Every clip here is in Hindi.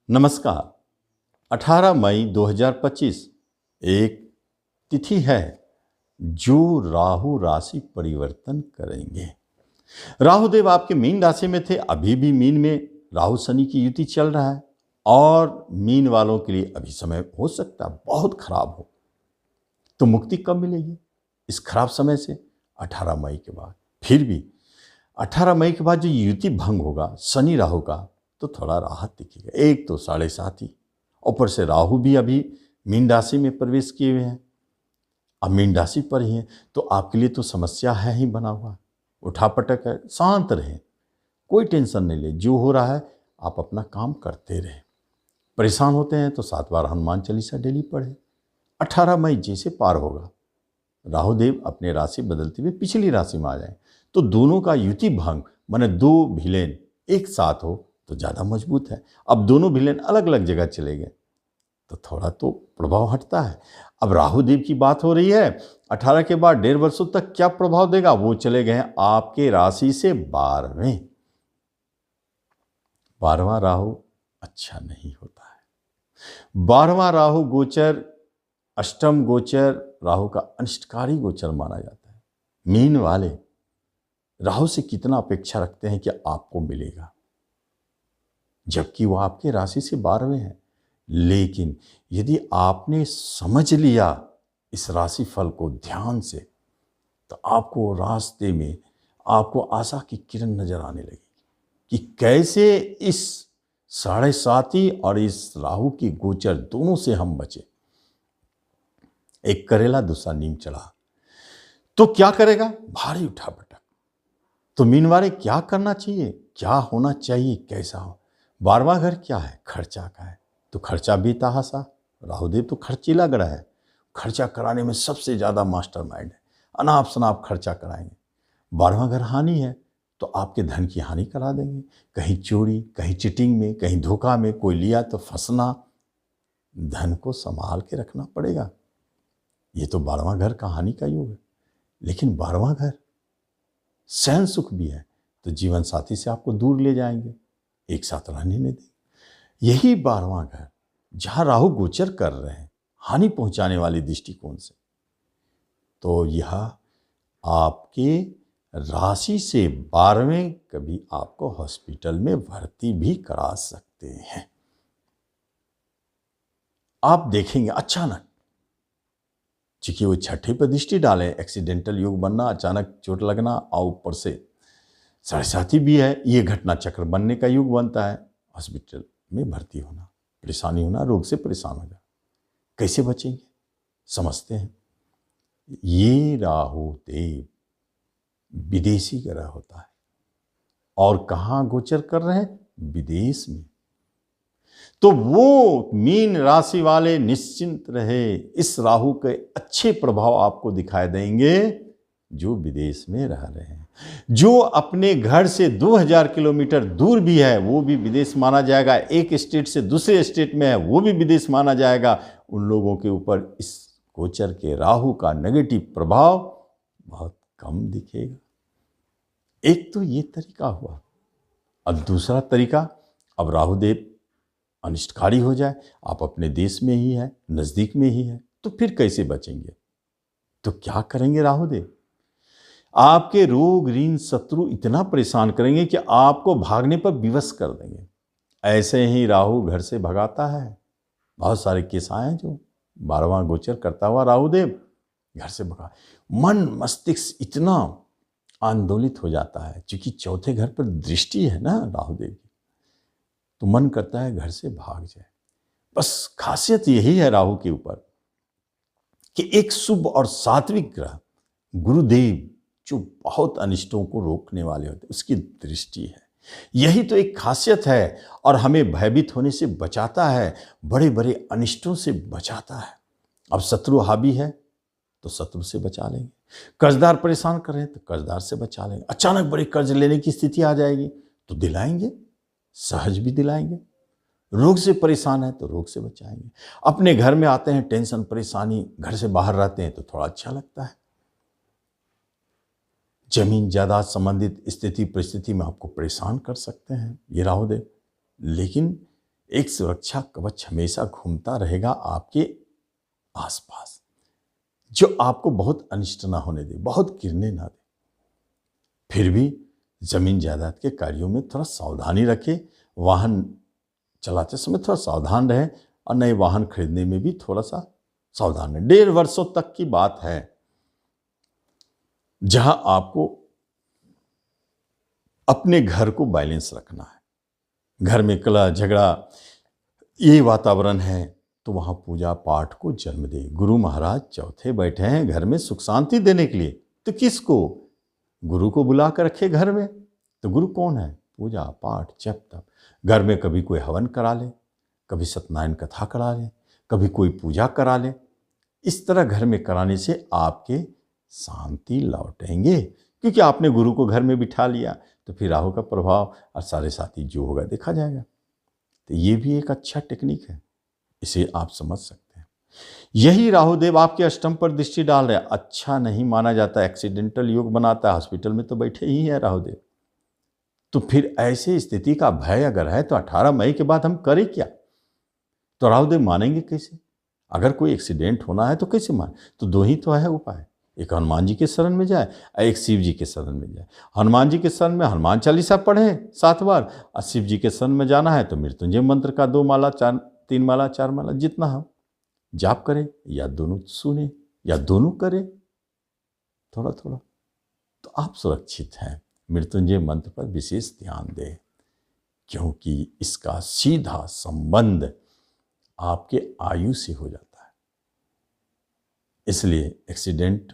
नमस्कार। 18 मई 2025 एक तिथि है जो राहु राशि परिवर्तन करेंगे। राहु देव आपके मीन राशि में थे, अभी भी मीन में राहु शनि की युति चल रहा है और मीन वालों के लिए अभी समय हो सकता है बहुत खराब हो। तो मुक्ति कब मिलेगी इस खराब समय से? 18 मई के बाद। फिर भी 18 मई के बाद जो युति भंग होगा शनि राहु का, तो थोड़ा राहत दिखेगा। एक तो 7.5 ही, ऊपर से राहु भी अभी मीन राशि में प्रवेश किए हुए हैं, अब मीन राशि पर ही हैं, तो आपके लिए तो समस्या है ही बना हुआ, उठापटक है। शांत रहें, कोई टेंशन नहीं ले, जो हो रहा है आप अपना काम करते रहें। परेशान होते हैं तो 7 बार हनुमान चालीसा डेली पढ़े। 18 मई जैसे पार होगा, राहुदेव अपने राशि बदलते हुए पिछली राशि में आ जाए, तो दोनों का युति भंग, माने दो विलेन एक साथ हो तो ज़्यादा मजबूत है। अब दोनों विलेन अलग अलग जगह चले गए तो थोड़ा तो प्रभाव हटता है। अब राहुदेव की बात हो रही है, 18 के बाद 1.5 वर्षों तक क्या प्रभाव देगा? वो चले गए हैं आपके राशि से 12वें। 12वां राहु अच्छा नहीं होता है। 12वां राहु गोचर अष्टम गोचर राहु का अनिष्टकारी गोचर माना जाता है। मीन वाले राहु से कितना अपेक्षा रखते हैं कि आपको मिलेगा, जबकि वह आपके राशि से 12वें हैं। लेकिन यदि आपने समझ लिया इस राशि फल को ध्यान से, तो आपको रास्ते में आपको आशा की किरण नजर आने लगेगी कि कैसे इस 7.5 और इस राहु की गोचर दोनों से हम बचे। एक करेला दूसरा नीम चढ़ा, तो क्या करेगा? भारी उठापटक। तो मीन वाले क्या करना चाहिए, क्या होना चाहिए, कैसा हो? 12वां घर क्या है? खर्चा का है, तो खर्चा भी ताहासा। राहुदेव तो खर्चीला ग्रह है, खर्चा कराने में सबसे ज़्यादा मास्टरमाइंड है, अनाप शनाप खर्चा कराएंगे। 12वां घर हानि है, तो आपके धन की हानि करा देंगे। कहीं चोरी, कहीं चिटिंग में, कहीं धोखा में कोई लिया तो फंसना। धन को संभाल के रखना पड़ेगा। ये तो 12वां घर का हानि का योग है। लेकिन 12वां घर सहन सुख भी है, तो जीवन साथी से आपको दूर ले जाएंगे, एक साथ रहने नहीं देंगे। यही 12वां घर जहां राहु गोचर कर रहे हैं हानि पहुंचाने वाले दृष्टिकोण से, तो यह आपके राशि से 12वें कभी आपको हॉस्पिटल में भर्ती भी करा सकते हैं। आप देखेंगे अचानक, चूंकि वो छठे पर दृष्टि डाले, एक्सीडेंटल योग बनना, अचानक चोट लगना, और ऊपर से 7.5 भी है, ये घटना चक्र बनने का योग बनता है। हॉस्पिटल में भर्ती होना, परेशानी होना, रोग से परेशान हो जाना। कैसे बचेंगे? समझते हैं। ये राहु देव विदेशी ग्रह होता है, और कहाँ गोचर कर रहे हैं? विदेश में। तो वो मीन राशि वाले निश्चिंत रहे, इस राहु के अच्छे प्रभाव आपको दिखाई देंगे जो विदेश में रह रहे हैं। जो अपने घर से 2000 किलोमीटर दूर भी है वो भी विदेश माना जाएगा, एक स्टेट से दूसरे स्टेट में है वो भी विदेश माना जाएगा। उन लोगों के ऊपर इस गोचर के राहु का नेगेटिव प्रभाव बहुत कम दिखेगा। एक तो ये तरीका हुआ। अब दूसरा तरीका, अब राहुदेव अनिष्टकारी हो जाए, आप अपने देश में ही है, नजदीक में ही है, तो फिर कैसे बचेंगे? तो क्या करेंगे राहुदेव? आपके रोग ऋण शत्रु इतना परेशान करेंगे कि आपको भागने पर विवश कर देंगे। ऐसे ही राहु घर से भगाता है। बहुत सारे केस आए हैं जो 12वां गोचर करता हुआ राहुदेव घर से भगा। मन मस्तिष्क इतना आंदोलित हो जाता है, क्योंकि चौथे घर पर दृष्टि है ना राहुदेव की, तो मन करता है घर से भाग जाए। बस खासियत यही है राहु के ऊपर कि एक शुभ और सात्विक ग्रह गुरुदेव जो बहुत अनिष्टों को रोकने वाले होते हैं, उसकी दृष्टि है। यही तो एक खासियत है, और हमें भयभीत होने से बचाता है, बड़े बड़े अनिष्टों से बचाता है। अब शत्रु हावी है तो शत्रु से बचा लेंगे, कर्जदार परेशान कर रहे हैं तो कर्जदार से बचा लेंगे, अचानक बड़े कर्ज लेने की स्थिति आ जाएगी तो दिलाएंगे, सहज भी दिलाएंगे। रोग से परेशान है तो रोग से बचाएंगे। अपने घर में आते हैं टेंशन परेशानी, घर से बाहर रहते हैं तो थोड़ा अच्छा लगता है। जमीन जायदाद संबंधित स्थिति परिस्थिति में आपको परेशान कर सकते हैं ये राहुदेव, लेकिन एक सुरक्षा कवच हमेशा घूमता रहेगा आपके आसपास, जो आपको बहुत अनिष्ट ना होने दे, बहुत गिरने ना दे। फिर भी जमीन जायदाद के कार्यों में थोड़ा सावधानी रखें, वाहन चलाते समय थोड़ा सावधान रहें और नए वाहन खरीदने में भी थोड़ा सा सावधान रहें। 1.5 वर्षों तक की बात है जहां आपको अपने घर को बैलेंस रखना है। घर में कलह झगड़ा ये वातावरण है तो वहां पूजा पाठ को जन्म दे। गुरु महाराज चौथे बैठे हैं घर में सुख शांति देने के लिए, तो किसको? गुरु को बुला कर रखे घर में। तो गुरु कौन है? पूजा पाठ जप तप। घर में कभी कोई हवन करा ले, कभी सत्यनारायण कथा करा ले, कभी कोई पूजा करा ले। इस तरह घर में कराने से आपके शांति लौटेंगे, क्योंकि आपने गुरु को घर में बिठा लिया तो फिर राहु का प्रभाव और सारे साथी जो होगा देखा जाएगा। तो ये भी एक अच्छा टेक्निक है, इसे आप समझ सकते हैं। यही राहुदेव आपके अष्टम पर दृष्टि डाल रहे हैं, अच्छा नहीं माना जाता, एक्सीडेंटल योग बनाता है। हॉस्पिटल में तो बैठे ही है राहुदेव। तो फिर ऐसे स्थिति का भय अगर है तो 18 मई के बाद हम करें क्या? तो राहुदेव मानेंगे कैसे? अगर कोई एक्सीडेंट होना है तो कैसे माने? तो दो ही तो है उपाय, एक हनुमान जी के शरण में जाए, एक शिव जी के शरण में जाए। हनुमान जी के शरण में हनुमान चालीसा पढ़े 7 बार, और शिव जी के शरण में जाना है तो मृत्युंजय मंत्र का 2 माला 3 माला 4 माला जितना हम जाप करें, या दोनों सुने या दोनों करें थोड़ा थोड़ा, तो आप सुरक्षित हैं। मृत्युंजय मंत्र पर विशेष ध्यान दें, क्योंकि इसका सीधा संबंध आपके आयु से हो जाता है। इसलिए एक्सीडेंट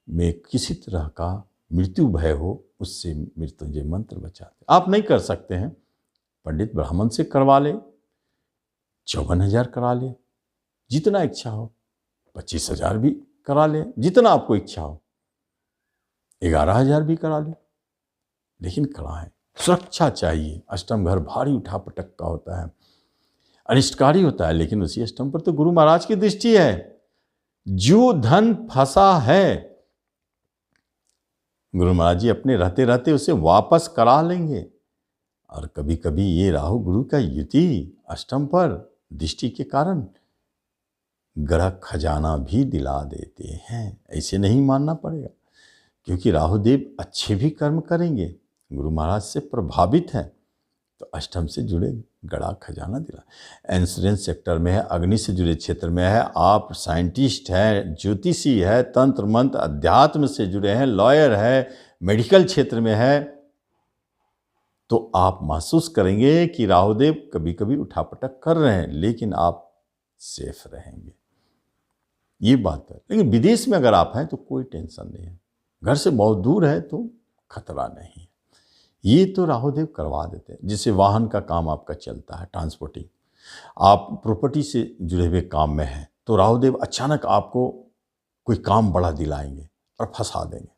में किसी तरह का मृत्यु भय हो, उससे मृत्युंजय मंत्र बचाते। आप नहीं कर सकते हैं, पंडित ब्राह्मण से करवा ले, 54,000 करा ले, जितना इच्छा हो, 25,000 भी करा ले, जितना आपको इच्छा हो, 11,000 भी करा ले, लेकिन कराएं। सुरक्षा चाहिए। अष्टम घर भारी उठा पटक का होता है, अनिष्टकारी होता है, लेकिन उसी अष्टम पर तो गुरु महाराज की दृष्टि है। जो धन फंसा है गुरु महाराज जी अपने रहते रहते उसे वापस करा लेंगे। और कभी कभी ये राहु गुरु का युति अष्टम पर दृष्टि के कारण ग्रह खजाना भी दिला देते हैं। ऐसे नहीं मानना पड़ेगा, क्योंकि राहुदेव अच्छे भी कर्म करेंगे, गुरु महाराज से प्रभावित हैं, तो अष्टम से जुड़े गड़ा खजाना दिला। इंश्योरेंस सेक्टर में है, अग्नि से जुड़े क्षेत्र में है, आप साइंटिस्ट हैं, ज्योतिषी है, तंत्र मंत्र अध्यात्म से जुड़े हैं, लॉयर है, मेडिकल क्षेत्र में है, तो आप महसूस करेंगे कि राहुदेव कभी कभी उठापटक कर रहे हैं, लेकिन आप सेफ रहेंगे। ये बात है। लेकिन विदेश में अगर आप हैं तो कोई टेंशन नहीं है, घर से बहुत दूर है तो खतरा नहीं है। ये तो राहुदेव करवा देते हैं। जिससे वाहन का काम आपका चलता है, ट्रांसपोर्टिंग, आप प्रॉपर्टी से जुड़े हुए काम में हैं, तो राहुदेव अचानक आपको कोई काम बड़ा दिलाएंगे और फंसा देंगे,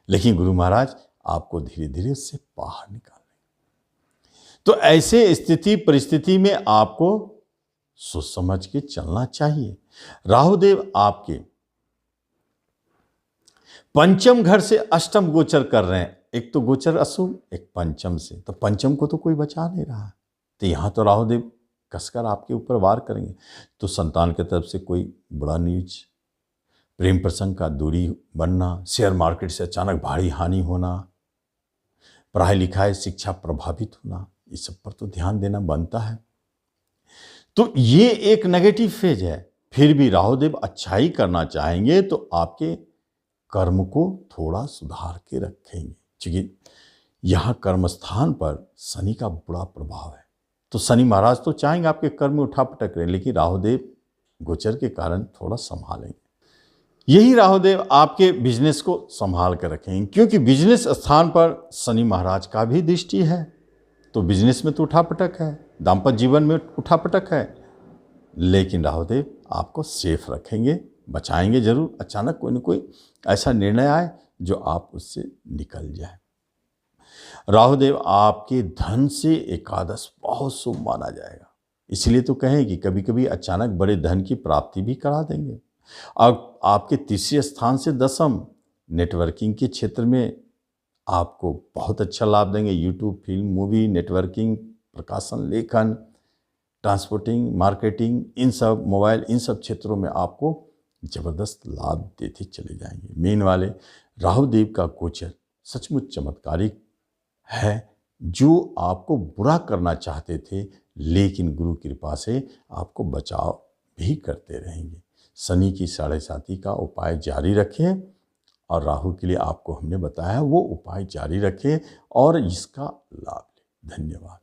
लेकिन गुरु महाराज आपको धीरे धीरे उससे बाहर निकालेंगे। तो ऐसे स्थिति परिस्थिति में आपको सोच समझ के चलना चाहिए। राहुदेव आपके पंचम घर से अष्टम गोचर कर रहे हैं, एक तो गोचर अशुभ, एक पंचम से, तो पंचम को तो कोई बचा नहीं रहा। तो यहाँ तो राहुदेव कसकर आपके ऊपर वार करेंगे। तो संतान की तरफ से कोई बड़ा न्यूज, प्रेम प्रसंग का दूरी बनना, शेयर मार्केट से अचानक भारी हानि होना, पढ़ाई लिखाई शिक्षा प्रभावित होना, इस सब पर तो ध्यान देना बनता है। तो ये एक नेगेटिव फेज है। फिर भी राहुदेव अच्छाई करना चाहेंगे तो आपके कर्म को थोड़ा सुधार के रखेंगे, क्योंकि यहाँ कर्म स्थान पर शनि का बुरा प्रभाव है। तो शनि महाराज तो चाहेंगे आपके कर्म में उठापटक रहे, लेकिन राहुदेव गोचर के कारण थोड़ा संभालेंगे। यही राहुदेव आपके बिजनेस को संभाल कर रखेंगे, क्योंकि बिजनेस स्थान पर शनि महाराज का भी दृष्टि है। तो बिजनेस में तो उठापटक है, दाम्पत्य जीवन में उठापटक है, लेकिन राहुदेव आपको सेफ रखेंगे, बचाएंगे जरूर। अचानक कोई न कोई ऐसा निर्णय आए जो आप उससे निकल जाए। राहुदेव आपके धन से एकादश बहुत शुभ माना जाएगा, इसलिए तो कहें कि कभी कभी अचानक बड़े धन की प्राप्ति भी करा देंगे। और आपके तीसरे स्थान से दसम नेटवर्किंग के क्षेत्र में आपको बहुत अच्छा लाभ देंगे। यूट्यूब, फिल्म, मूवी, नेटवर्किंग, प्रकाशन, लेखन, ट्रांसपोर्टिंग, मार्केटिंग, इन सब मोबाइल, इन सब क्षेत्रों में आपको ज़बरदस्त लाभ देते चले जाएंगे। मेन वाले राहु देव का गोचर सचमुच चमत्कारिक है, जो आपको बुरा करना चाहते थे लेकिन गुरु कृपा से आपको बचाव भी करते रहेंगे। शनि की 7.5 का उपाय जारी रखें, और राहु के लिए आपको हमने बताया वो उपाय जारी रखें और इसका लाभ लें। धन्यवाद।